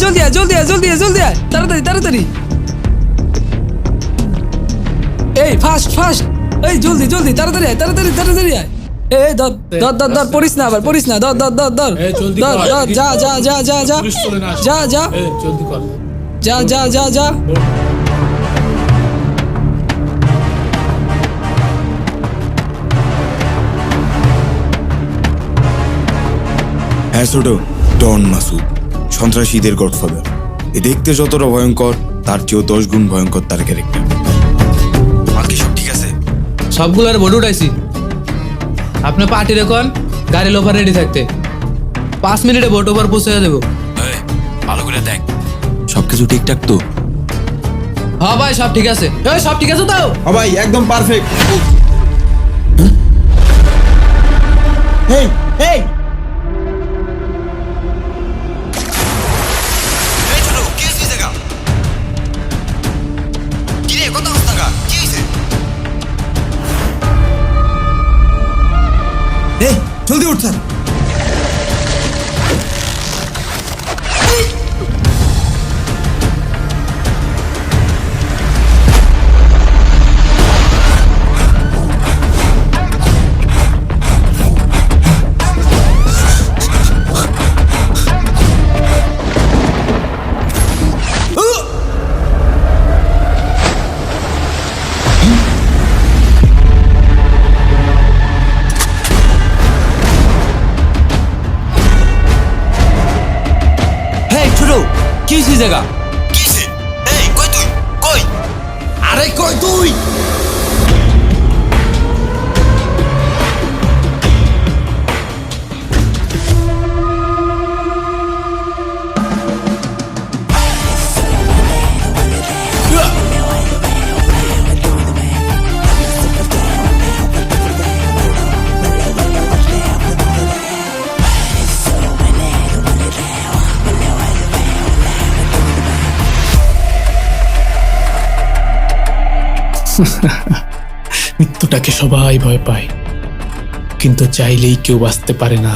জলদি আয় তাড়াতাড়ি তাড়াতাড়ি। এই ফাস্ট এই জলদি তাড়াতাড়ি আয় তাড়াতাড়ি আয়। এই ধর পড়িস না আবার পড়িস না, ধর যা হ্যাঁ ছোট, ডন মাসুদ, সন্ত্রাসীদের গডফাদার। এ দেখতে যতটা ভয়ঙ্কর তার চেয়েও 10 গুণ ভয়ঙ্কর তার ক্যারেক্টার। বাকি সব ঠিক আছে? সবগুলোর ভোট উঠাইছি। আপনি পার্টি রেখন গাড়ি লোফার রেডি থাকতে 5 মিনিটে ভোট ওভার পৌঁছে দেবো। ভালো করে দেখ সবকিছু ঠিকঠাক তো? হ্যাঁ ভাই সব ঠিক আছে। সব ঠিক আছে তো? হ্যাঁ ভাই একদম পারফেক্ট। এই এই জলদি উঠ স্যার। কি জায়গা? কিসে? এই কই তুই? কই? আরে কই তুই? মৃত্যুটাকে সবাই ভয় পায়, কিন্তু চাইলেই কেউ বাঁচতে পারে না।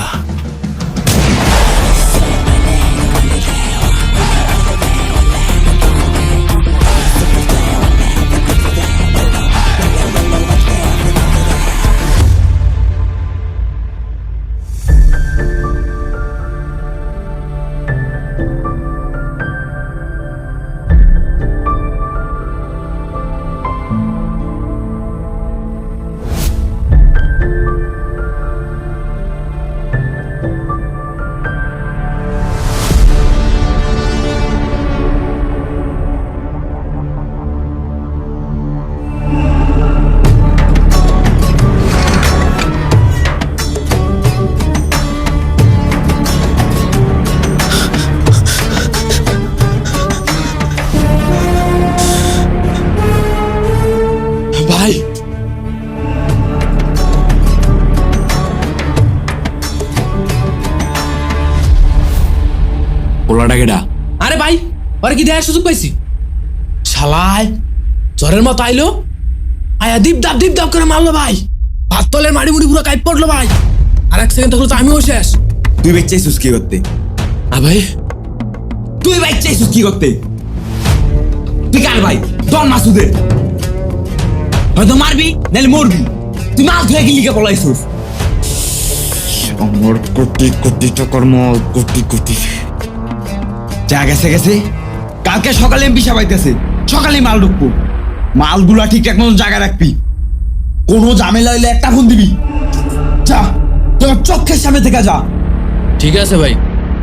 ভাই পোলাটা কেডা? আরে ভাই ওরা কি দেখার সুযোগ পাইছি? শালায় জ্বরের মতো আইলো, আয়া দীপ দাপ করে মারলো ভাই। ভাত তলের মাড়ি মুড়ি পুরো কাইপ পড়লো ভাই। আর 1 সেকেন্ড থাকলো তো আমিও শেষ। তুই বেঁচেছিস কি করতে? ভাই তুই বেঁচেছিস কি করতে? তুই কার ভাই? ডন মাসুদের। হয়তো মারবি নাহলে মরবি, তুই মাল ধুয়ে গিয়ে লিখে পলাইছিস। আমার কোটি টাকার মাল, কোটি যা গেছে। কালকে সকালে এমপি সাবাইতেছে, সকালে মাল ঢুকবো। মালগুলা ঠিকঠাক মতো জায়গায় রাখবি, কোনো ঝামেলা হইলে একটা ফোন দিবি। যা তোর চোখের সামনে থেকে যা। ঠিক আছে ভাই,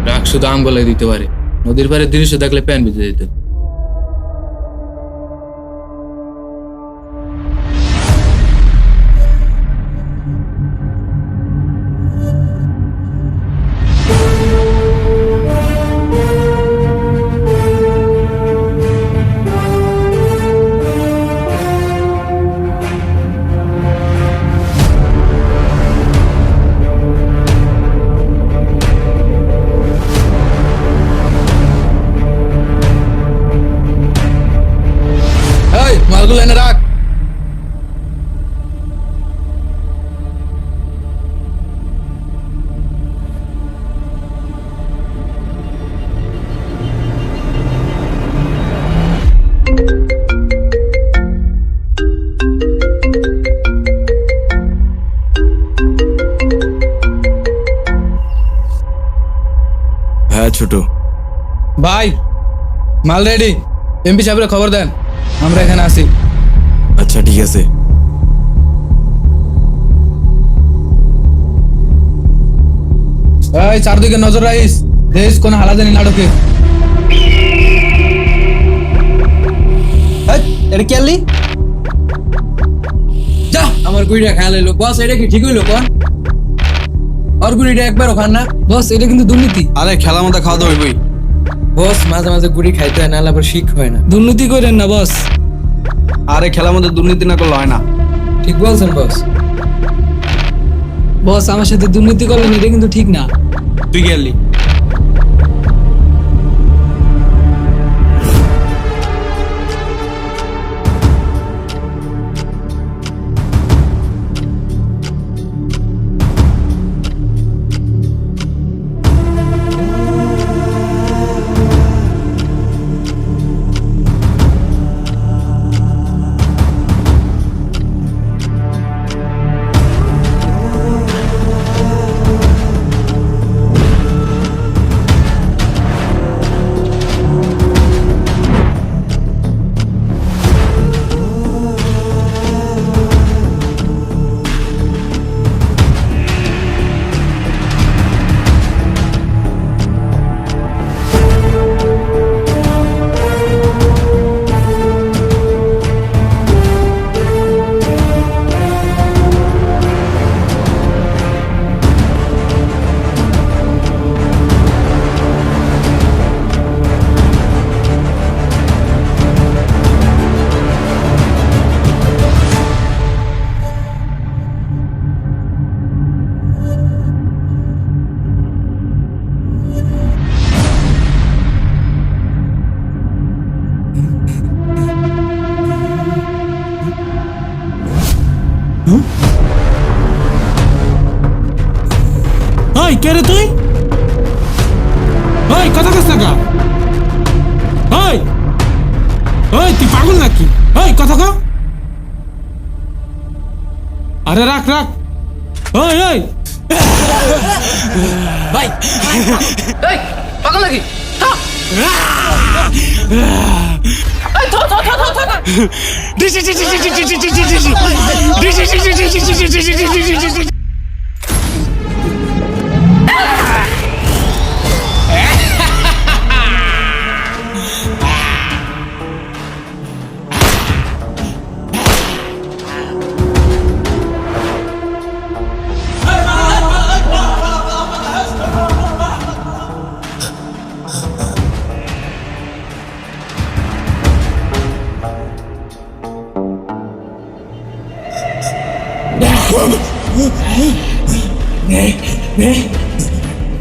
রাগ শুধু আম গলায় দিতে পারে, নদীর পাড়ে দৃশ্য দেখলে প্যান ভিজে দিত। হ্যাঁ ছোট। ভাই মাল রেডি, এমপি সাহেবের খবর দেন, আমরা এখানে আছি। আচ্ছা ঠিক আছে। এই চারদিকে নজর রাখিস, দেশ কোন হালা জানি না ঢোকে। এটা কি আনলি? যা আমার গুড়িটা খেয়াল এলো বস, এটা কি ঠিক হইলো কোন? আর গুড়িটা একবার ওখান না বস, এটা কিন্তু দুর্নীতি। আরে খেলার মধ্যে খাওয়া দাওয়া হইবই। বস মাঝে মাঝে গুড়ি খাইতে হয়, নাহলে আবার শিখ হয় না। দুর্নীতি করেন না বস। আরে খেলার মধ্যে দুর্নীতি না করলে হয় না। ঠিক বলছেন বস। বস আমার সাথে দুর্নীতি করলেন, এটা কিন্তু ঠিক না। তুই গেলি ওই কে রে তুই? ওই কথা কস না কা? ওই ওই তুই পাগল নাকি? ওই কথা ক। আরে রাখ রাখ। ওই ওই ভাই এই পাগল নাকি?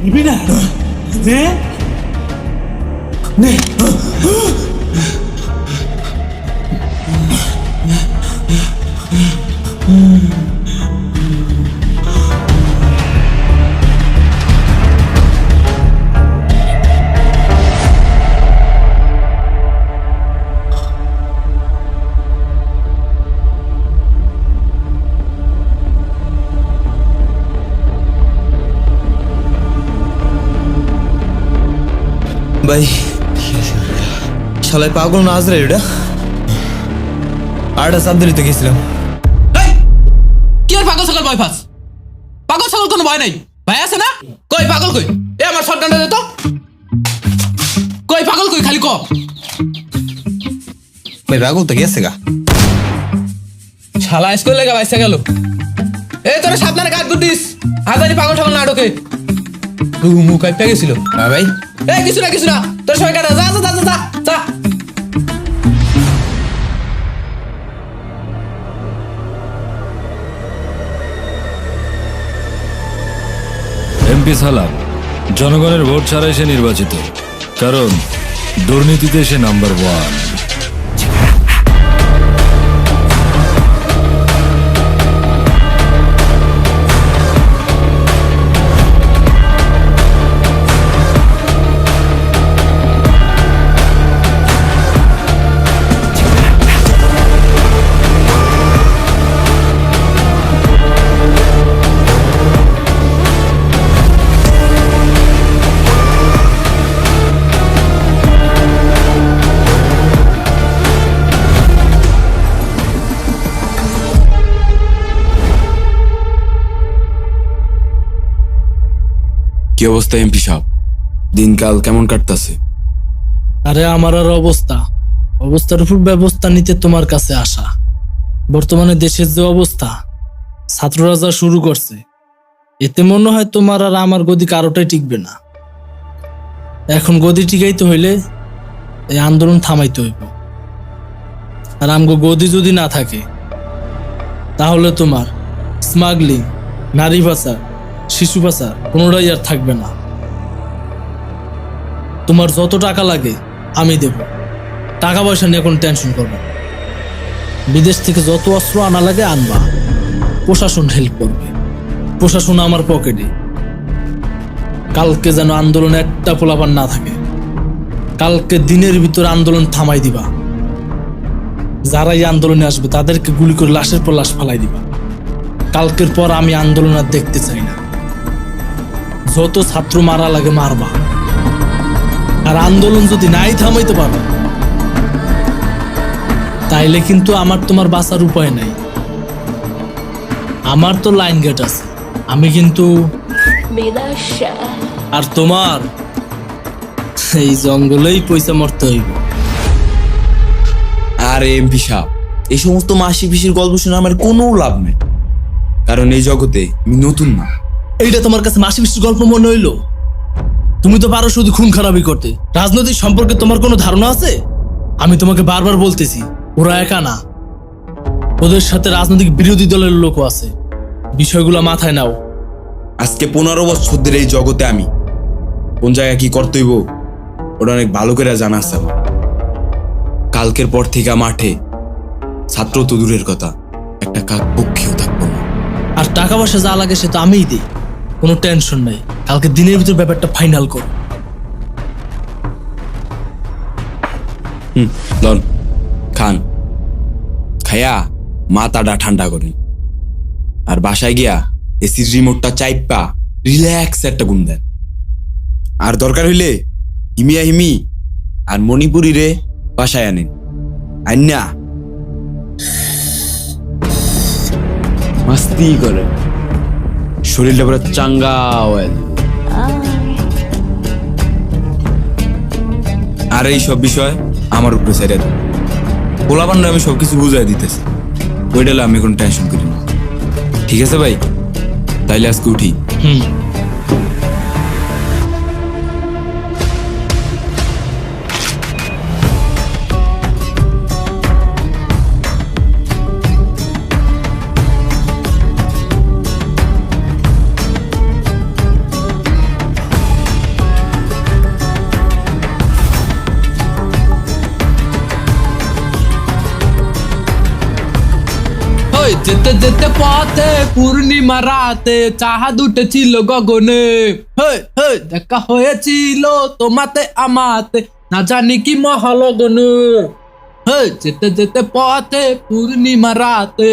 নিবি না? নে নে। ভাই শালায় পাগল না আজরে এটা আরটা চাপ দিতে গেছিলাম। এই কি আর পাগল ছাগল ভয় পাস? পাগল ছাগল কোনো ভয় নাই, ভাই আছে না? কই পাগল কই? এ আমার শটগানটা দে তো। কই পাগল কই খালি ক। ভাই পাগল তো গেছে গা। শালা স্কুল লেগে বাইসা গেল। এই তোরা সাবধানে কাট গুটিস, আজানি পাগল ছাগল না ঢোকে। মুখ কাইপটা গেছিল। হ্যাঁ ভাই এই কিছু না তোর সবাই কাটা, যা যা যা যা যা। এমপি সালাম জনগণের ভোট ছাড়াই সে নির্বাচিত, কারণ দুর্নীতিতে সে নাম্বার 1। অবস্থা এমপি সাহেব? দিনকাল কেমন কাটতাছে? আরে আমার আর অবস্থার উপর ব্যবস্থা নিতে তোমার কাছে আসা। বর্তমানে দেশের যে অবস্থা, ছাত্ররা যা শুরু করছে, এতে মনে হয় তোমার আর আমার গদি কারোটাই টিকবে না। এখন গদি টিকাইতে হইলে এই আন্দোলন থামাইতে হইব। আর আমগো গদি যদি না থাকে, তাহলে তোমার স্মাগলিং, নারী পাচার, শিশু পাচার কোনোটাই আর থাকবে না। তোমার যত টাকা লাগে আমি দেব, টাকা পয়সা নিয়ে কোনো টেনশন করবে না। বিদেশ থেকে যত অস্ত্র আনা লাগে আনবা, প্রশাসন হেল্প করবে, প্রশাসন আমার পকেটে। কালকে যেন আন্দোলনে একটা পোলাপান না থাকে। কালকে দিনের ভিতর আন্দোলন থামাই দিবা। যারা এই আন্দোলনে আসবে তাদেরকে গুলি করে লাশের পর লাশ ফালাই দিবা। কালকের পর আমি আন্দোলন আর দেখতে চাই না। যত ছাত্র মারা লাগে মারবা। আর আন্দোলন যদি নাই থামাইতে পারো, তাইলে কিন্তু আমার তোমার বাঁচার উপায় নাই। আমার তো লাইন গেট আছে, আমি কিন্তু। আর তোমার এই জঙ্গলেই পয়সা মরতে হইব। আরে এমপি সাহেব, এই সমস্ত মাসি পিসির গল্প শুনে আমার কোনো লাভ নেই, কারণ এই জগতে আমি নতুন না। এইটা তোমার কাছে মাসি পিসির গল্প মনে হইলো? তুমি তো পারো শুধু খুন খারাপি করতে। রাজনৈতিক সম্পর্কে তোমার কোনো ধারণা আছে? আমি তোমাকে বারবার বলতেছি, ওরা একা না, ওদের সাথে রাজনৈতিক বিরোধী দলের লোকও আছে। বিষয়গুলো মাথায় নাও। আজকে 15 বছর ধরে এই জগতে আমি কোন জায়গায় কি করতে হইব ওটা অনেক ভালো করে জানা আছে আমার। কালকের পর থেকে মাঠে ছাত্র তো দূরের কথা, একটা কাক পক্ষীও থাকবো না। আর টাকা পয়সা যা লাগে সে তো আমিই দিই, কোনো টেনশন নাই। কালকে দিনের ভিতর ব্যাপারটা ফাইনাল করো। লন খান, খায়া মাথাটা ঠান্ডা করেন, আর বাসায় গিয়া এসির রিমোটটা চাইপা রিল্যাক্স একটা ঘুম দেন। আর দরকার হইলে হিমি আর মণিপুরি রে বাসায় আনেন, আইনা মাস্তি করে শরীরটা পুরো চাঙ্গা হয়ে। আর এই সব বিষয় আমার উপরে ছেড়ে দেন। পোলাপান্ডা আমি সবকিছু বুঝাই দিতেছি, ওইটালে আমি কোনো টেনশন করি না। ঠিক আছে ভাই, তাইলে আজকে উঠি। যেতে যেতে পথে পূর্ণিমা রাতে চাঁদ উঠেছিল গগনে। দেখা হয়েছিল তোমাতে আমাতে, না জানি কি মহালগনে। যেতে যেতে পথে পূর্ণিমা রাতে।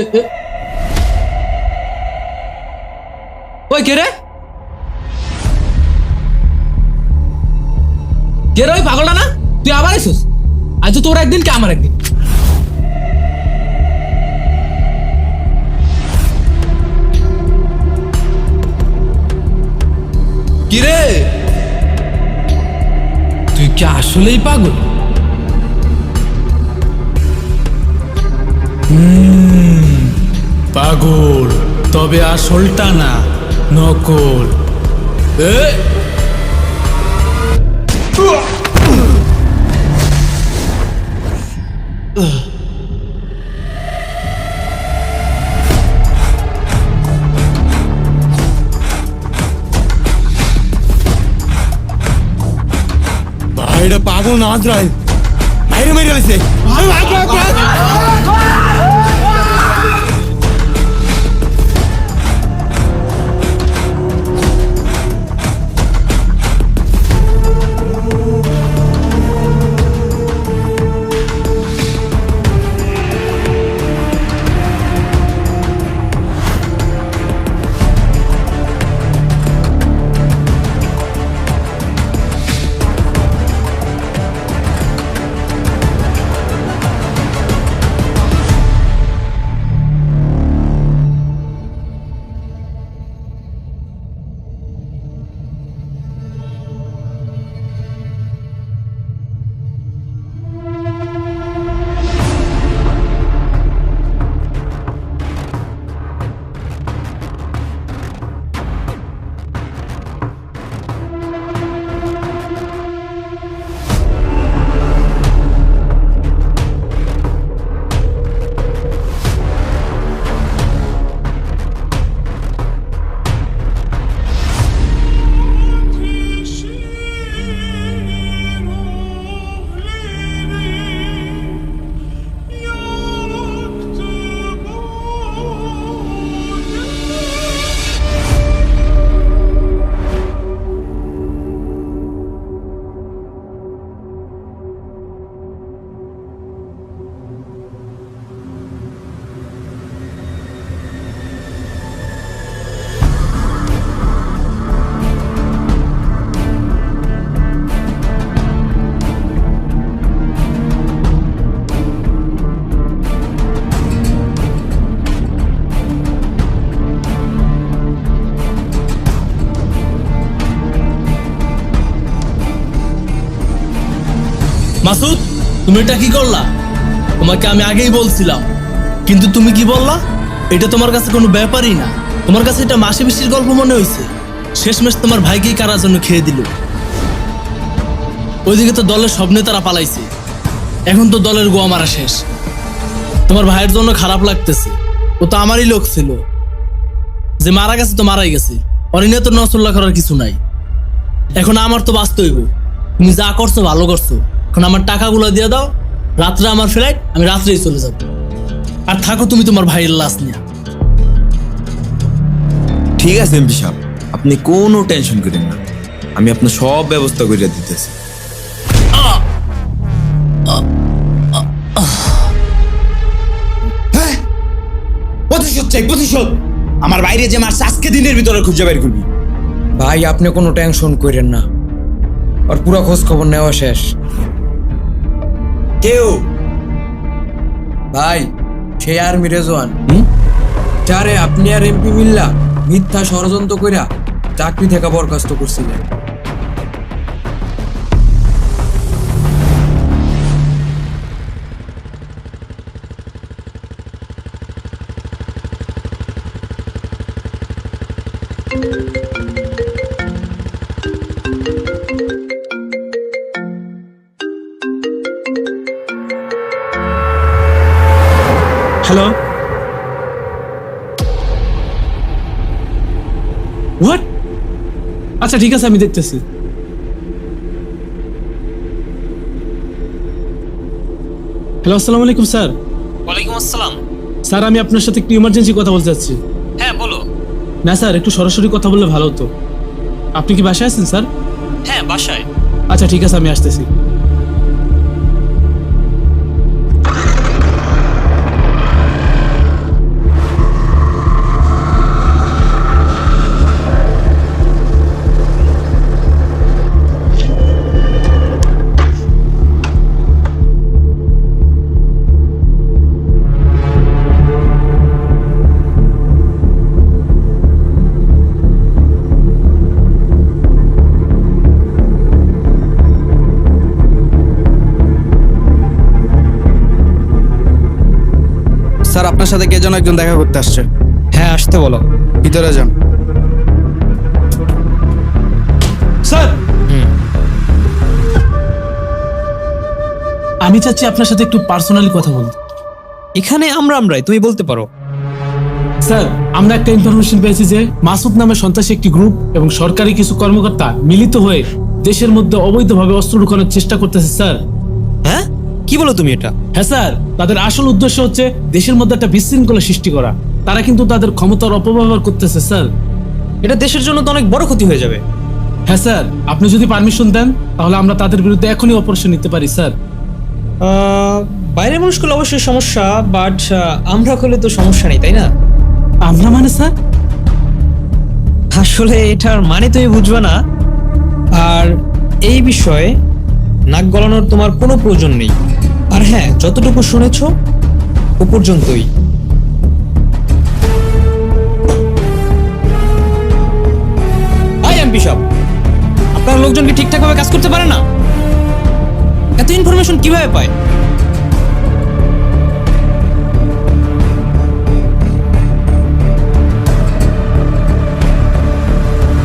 ওই কে রে? কে রে ওই পাগলটা না? তুই আবার এসেছিস? আজ তোর একদিন কে আমার একদিন। কিরে, তুই কি আসলেই পাগল? পাগল, তবে আসলটা না, নকল। এটা পাগল না আজরাইল, বাইরে মেরে গেছে। মাসুদ, তুমি এটা কি করলা? তোমাকে আমি আগেই বলছিলাম, কিন্তু তুমি কি বললা? এটা তোমার কাছে কোনো ব্যাপারই না। তোমার কাছে এটা মাসি পিসির গল্প মনে হয়েছে। শেষমেশ তোমার ভাইকেই কারার জন্য খেয়ে দিল। ওইদিকে তো দলের সব নেতারা পালাইছে, এখন তো দলের গোয়া মারা শেষ। তোমার ভাইয়ের জন্য খারাপ লাগতেছে, ও তো আমারই লোক ছিল। যে মারা গেছে তো মারাই গেছে, অরিনে তো নসল্লা করার কিছু নাই। এখন আমার তো বাঁচতে হইব। তুমি যা করছো ভালো করছো, এখন আমার টাকাগুলো দিয়ে দাও। রাত্রে আমার ফ্লাইট, আমি রাত্রেই চলে যাব। আর থাকো তুমি তোমার ভাইয়ের লাশ নিয়ে। ঠিক আছে এমপি সাহেব, আপনি কোনো টেনশন করেন না, আমি আপনার সব ব্যবস্থা করে দিতেছি। হ্যাঁ, প্রতিশোধ চাই, প্রতিশোধ। আমার বাইরে যে মারছে আজকে দিনের ভিতরে খুঁজে বের করবি। ভাই আপনি কোনো টেনশন করেন না, আর পুরো খোঁজ খবর নেওয়া শেষ। কেউ ভাই সে আর্মি রেজওয়ান, যারে আপনি আর এমপি মিল্লা মিথ্যা ষড়যন্ত্র কইরা চাকরি থেকে বরখাস্ত করছিলেন। Hello, what? আচ্ছা ঠিক আছে, আমি দেখতেছি। হ্যালো, আসসালামু আলাইকুম স্যার। ওয়ালাইকুম আসসালাম। স্যার আমি আপনার সাথে একটু ইমার্জেন্সি কথা বলতে চাচ্ছি। হ্যাঁ বলো। না স্যার, একটু সরাসরি কথা বললে ভালো হতো। আপনি কি বাসায় আছেন স্যার? হ্যাঁ বাসায়। আচ্ছা ঠিক আছে, আমি আসতেছি। স্যার আপনার সাথে কে যেন একজন দেখা করতে আসছে। হ্যাঁ আসতে বলো। ভিতরে যান। স্যার আমি চাচ্ছি আপনার সাথে একটু পার্সোনালি কথা বলতে। এখানে আমরাই, তুমি বলতে পারো। স্যার আমরা একটা ইনফরমেশন পেয়েছি যে মাসুদ নামে সন্ত্রাসী একটি গ্রুপ এবং সরকারি কিছু কর্মকর্তা মিলিত হয়ে দেশের মধ্যে অবৈধভাবে অস্ত্র ঢুকানোর চেষ্টা করতেছে স্যার। হ্যাঁ কি বলো তুমি এটা? হ্যাঁ স্যার, তাদের আসল উদ্দেশ্য হচ্ছে দেশের মধ্যে একটা বিশৃঙ্খলা সৃষ্টি করা। তারা কিন্তু তাদের ক্ষমতার অপব্যবহার করতেছে স্যার। এটা দেশের জন্য তো অনেক বড় ক্ষতি হয়ে যাবে। হ্যাঁ স্যার, আপনি যদি পারমিশন দেন তাহলে আমরা তাদের বিরুদ্ধে এখনই অপারেশন নিতে পারি স্যার। বাইরের মানুষগুলো অবশ্যই সমস্যা, বাট আমরা করলে তো সমস্যা নেই, তাই না? আমরা মানে স্যার? আসলে এটার মানে তুমি বুঝবে না। আর এই বিষয়ে নাক গলানোর তোমার কোনো প্রয়োজন নেই। আর হ্যাঁ, যতটুকু শুনেছো ও পর্যন্তই। এমপি সাহেব, আপনার লোকজন কি ঠিকঠাক ভাবে কাজ করতে পারে না? এত ইনফরমেশন কিভাবে পায়?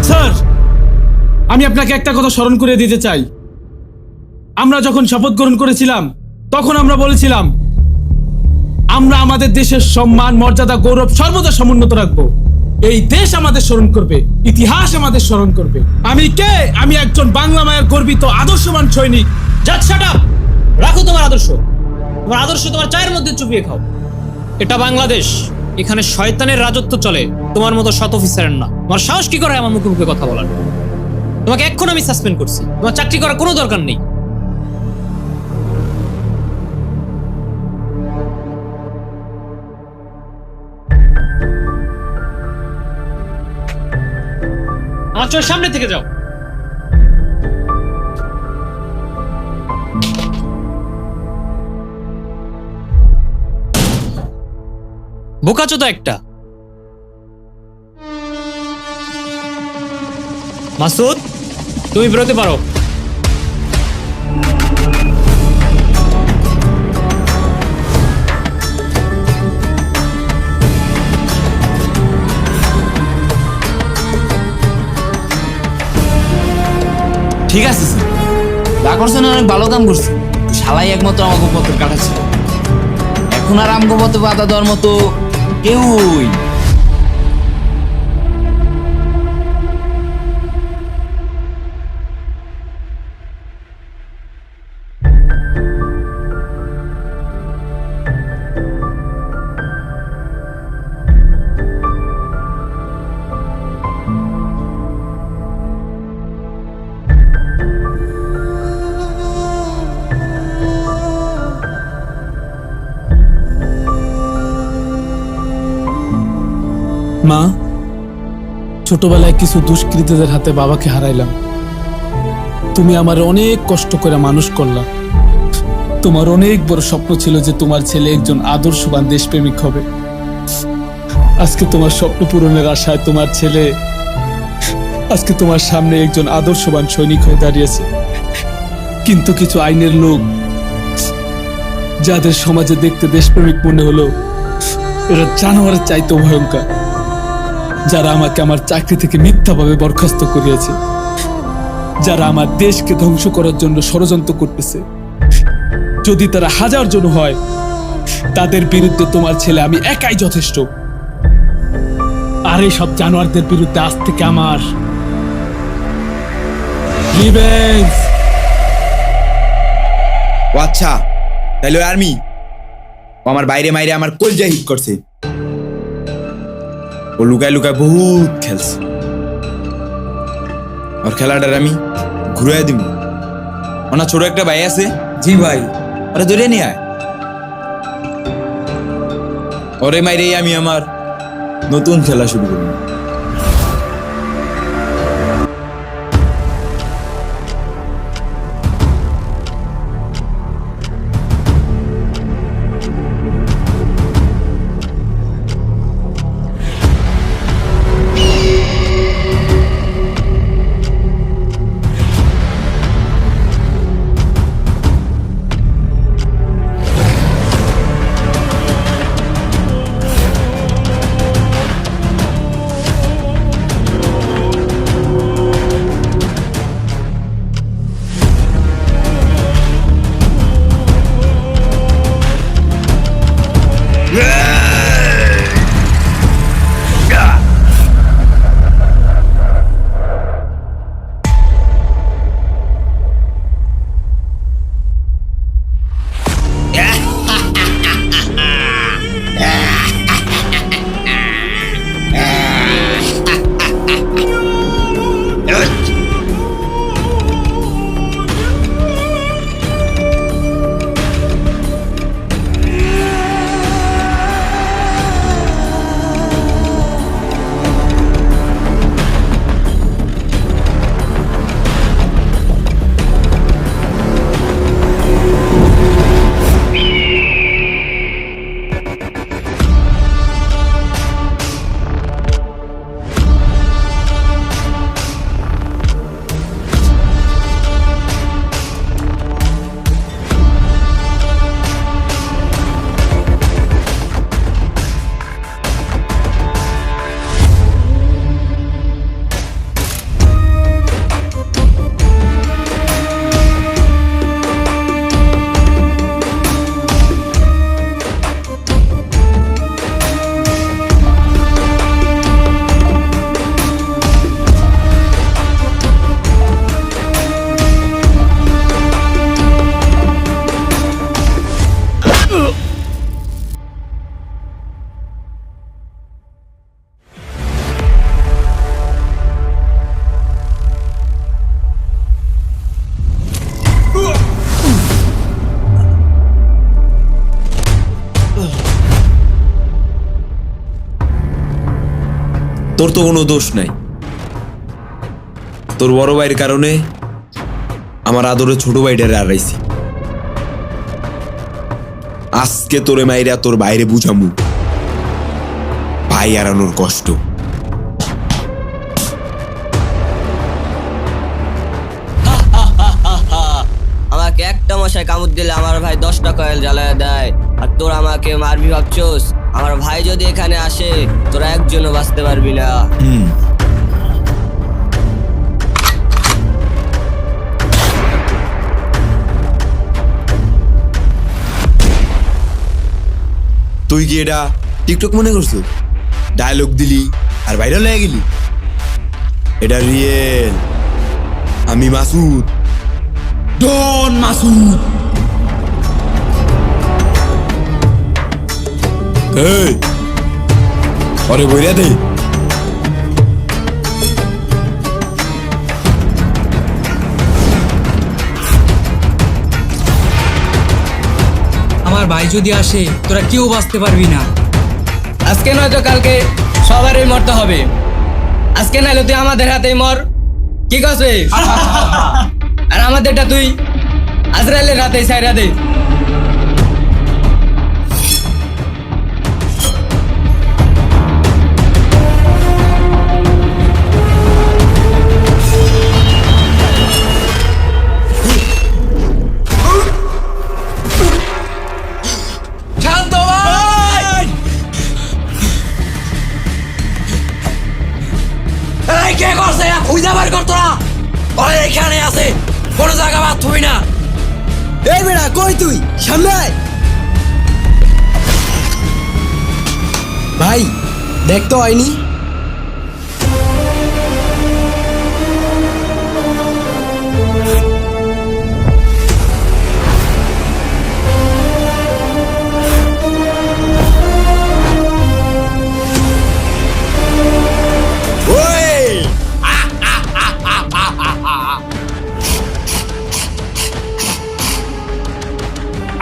স্যার আমি আপনাকে একটা কথা স্মরণ করে দিতে চাই। আমরা যখন শপথ গ্রহণ করেছিলাম তখন আমরা বলেছিলাম আমরা আমাদের দেশের সম্মান, মর্যাদা, গৌরব সর্বদা সমুন্নত রাখবো। এই দেশ আমাদের স্মরণ করবে, ইতিহাস আমাদের স্মরণ করবে। আমি কে? আমি একজন বাংলা মায়ের গর্বিত আদর্শবান সৈনিক। Just shut up! রাখো তোমার আদর্শ। তোমার আদর্শ তোমার চায়ের মধ্যে চুপিয়ে খাও। এটা বাংলাদেশ, এখানে শয়তানের রাজত্ব চলে, তোমার মতো শত অফিসারের না। তোমার সাহস কি করে আমার মুখে মুখে কথা বলার? তোমাকে এখন আমি সাসপেন্ড করছি, তোমার চাকরি করার কোনো দরকার নেই। আমার চোখের সামনে থেকে যাও। বোকাচোদা একটা। মাসুদ, তুমি বেরোতে পারো। ঠিক আছে স্যার, যা করছেন অনেক ভালো কাম করছে। শালাই একমাত্র আমাকে পথের কাটা ছিল, এখন আর আমগো পথে বাধা দেওয়ার মতো কেউই। মা, ছোটবেলায় কিছু দুষ্কৃতীদের হাতে বাবাকে হারাইলাম। তুমি আমার অনেক কষ্ট করে মানুষ করলা। তোমার অনেক বড় স্বপ্ন ছিল যে তোমার ছেলে একজন আদর্শবান দেশপ্রেমিক হবে। আজকে তোমার স্বপ্ন পূরণের আশায় তোমার ছেলে আজকে তোমার সামনে একজন আদর্শবান সৈনিক হয়ে দাঁড়িয়েছে। কিন্তু কিছু আইনের লোক, যাদের সমাজে দেখতে দেশপ্রেমিক মনে হলো, এরা জানোয়ারের চাইতে ভয়ঙ্কর, যারা আমাকে আমার চাকরি থেকে মিথ্যাভাবে বরখাস্ত করিয়েছে, যারা আমার দেশকে ধ্বংস করার জন্য ষড়যন্ত্র করতেছে। যদি তারা 1000 জন হয়, তাদের বিরুদ্ধে তোমার ছেলে আমি একাই যথেষ্ট। আর এই সব জানোয়ারদের বিরুদ্ধে আজ থেকে আমার রিভেঞ্জ। ও আচ্ছা, তাহলে আর্মি আমার বাইরে মাইরে আমার কলজা হিট করছে। ও লুকায় লুকায় বহুত খেলছে, আর খেলাটার আমি ঘুরাই দিব। ওনার ছোট একটা ভাই আছে। জি ভাই, ওরা ধরে নিয়ে আয়। ওরে মাইরেই আমি আমার নতুন খেলা শুরু করব। তোর তো কোনো দোষ নাই। তোর বড় ভাইয়ের কারণে আমার আদরের ছোট ভাইটারে হারাইছি। আজকে তোরে মাইরা তোর বাইরে বুঝামু ভাই হারানোর কষ্ট। আমাকে একটা মশাই কামড় দিলে আমার ভাই 10টা কয়েল জ্বালায় দেয়, আর তোরা আমাকে মারবি ভাবছোস? আমার ভাই যদি এখানে আসে তোরা একজনও বাঁচতে পারবি না। তুই কি এটা টিকটক মনে করছো? ডায়লগ দিলি আর ভাইরাল হয়ে গেলি? এটা রিয়েল। আমি মাসুদ, ডন মাসুদ। এই আরে বইরা দে। আমার ভাই যদি আসে তোরা কেউ বাঁচতে পারবি না। আজকে নয়তো কালকে সবারই মরতে হবে। আজকে নাইলে তুই আমাদের হাতেই মর, কি করছে? আর আমাদেরটা তুই আজরাইলের হাতেই ছাইরা দে। কে করছে? খুঁজে বার কর তোরা। ওরা এখানে আছে, কোনো জায়গা বাদ থুবি না। এই বেড়া কই তুই? সামনে আয়। ভাই দেখ তো হয়নি।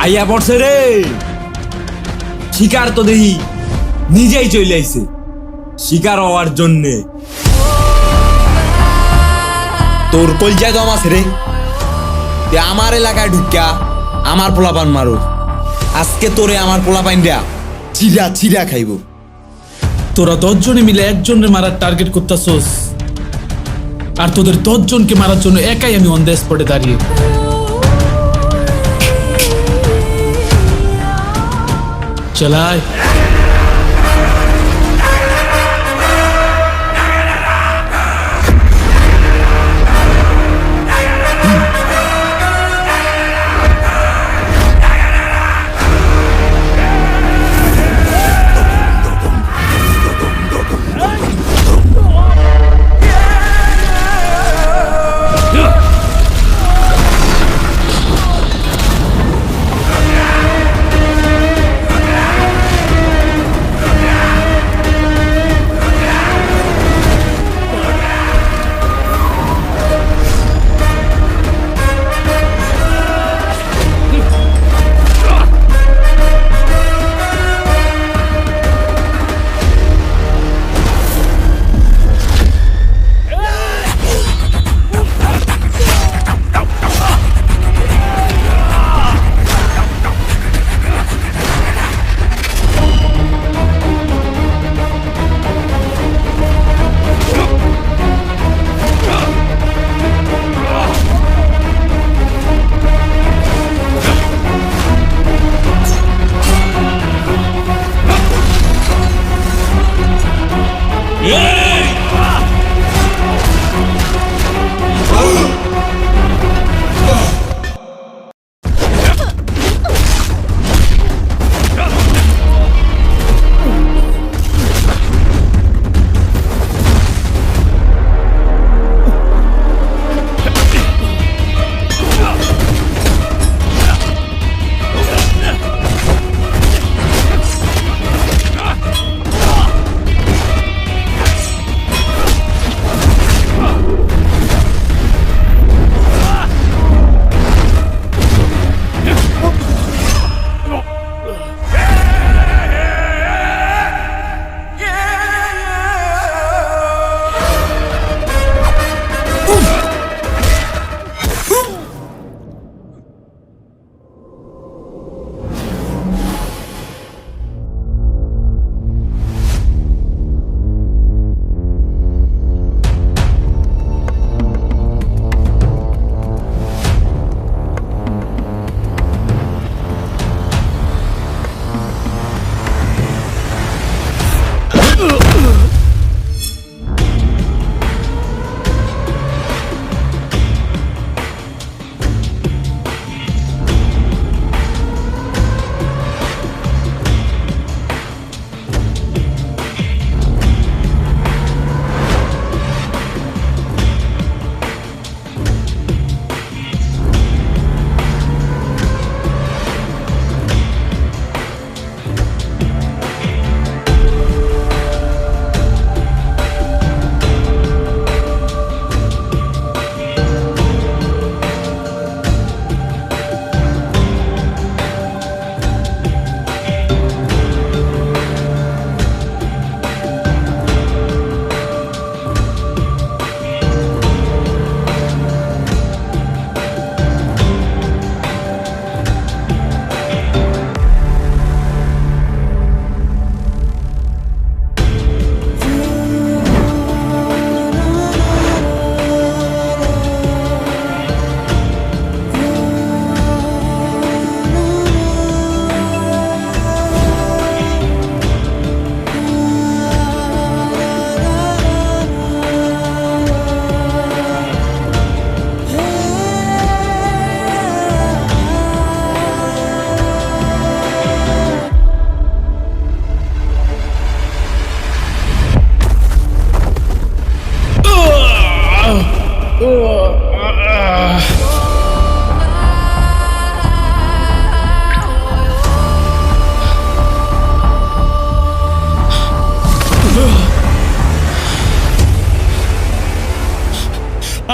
আইয়া পড়ছে রে। শিকার তো দেখি নিজেই চলে আইছে শিকার হওয়ার জন্যে। তোর কলজায় দম আছে রে। তুই আমার এলাকায় ঢুকিয়া আমার পোলাপান মারো। আজকে তোরে আমার পোলাপাইন দেয়া চিরা চিরা খাইব। তোরা 10 জনে মিলে একজনের মারার টার্গেট করতেছস, আর তোদের 10 জনকে মারার জন্য একাই আমি অন দ্য স্পটে দাঁড়িয়ে। চলাই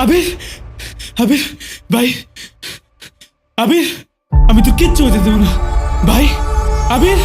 আবির আবির ভাই আবির আমি তো কিচ্ছু হতে দেবো না ভাই আবির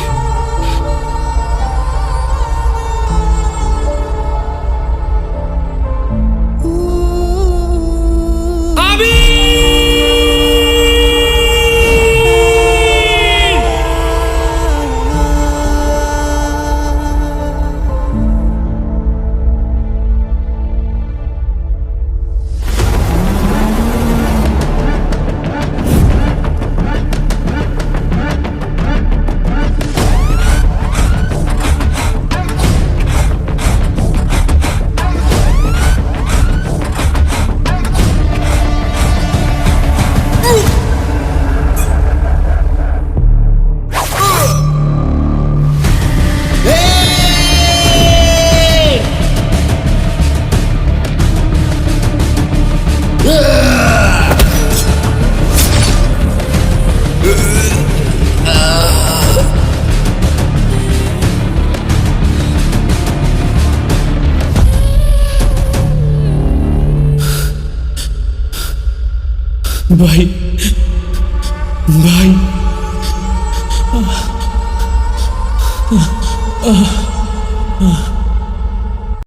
ভাই ভাই